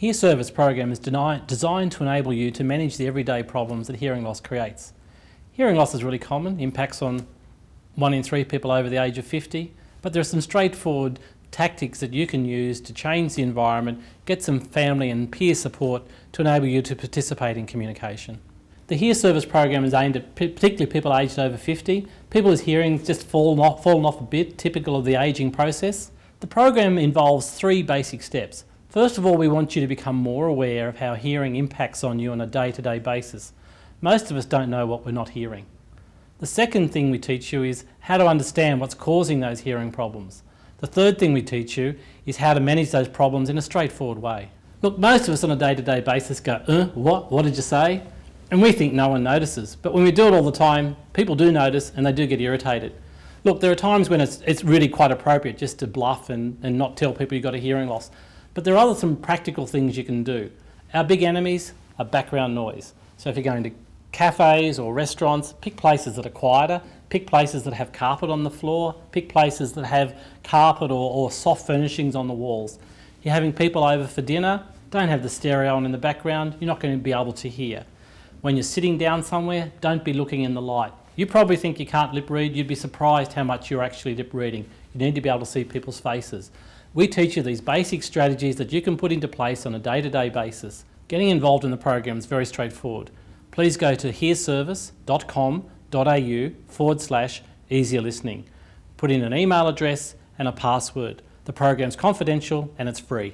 Hearservice program is designed to enable you to manage the everyday problems that hearing loss creates. Hearing loss is really common, impacts on 1 in 3 people over the age of 50, but there are some straightforward tactics that you can use to change the environment, get some family and peer support to enable you to participate in communication. The Hearservice program is aimed at particularly people aged over 50, people whose hearing's just fallen off a bit, typical of the ageing process. The program involves 3 basic steps. First of all, we want you to become more aware of how hearing impacts on you on a day-to-day basis. Most of us don't know what we're not hearing. The second thing we teach you is how to understand what's causing those hearing problems. The third thing we teach you is how to manage those problems in a straightforward way. Look, most of us on a day-to-day basis go, what? What did you say? And we think no one notices. But when we do it all the time, people do notice and they do get irritated. Look, there are times when it's really quite appropriate just to bluff and not tell people you've got a hearing loss. But there are some practical things you can do. Our big enemies are background noise. So if you're going to cafes or restaurants, pick places that are quieter, pick places that have carpet on the floor, pick places that have carpet or soft furnishings on the walls. You're having people over for dinner, don't have the stereo on in the background, you're not going to be able to hear. When you're sitting down somewhere, don't be looking in the light. You probably think you can't lip read, you'd be surprised how much you're actually lip reading. You need to be able to see people's faces. We teach you these basic strategies that you can put into place on a day-to-day basis. Getting involved in the program is very straightforward. Please go to hearservice.com.au/easier listening. Put in an email address and a password. The program's confidential and it's free.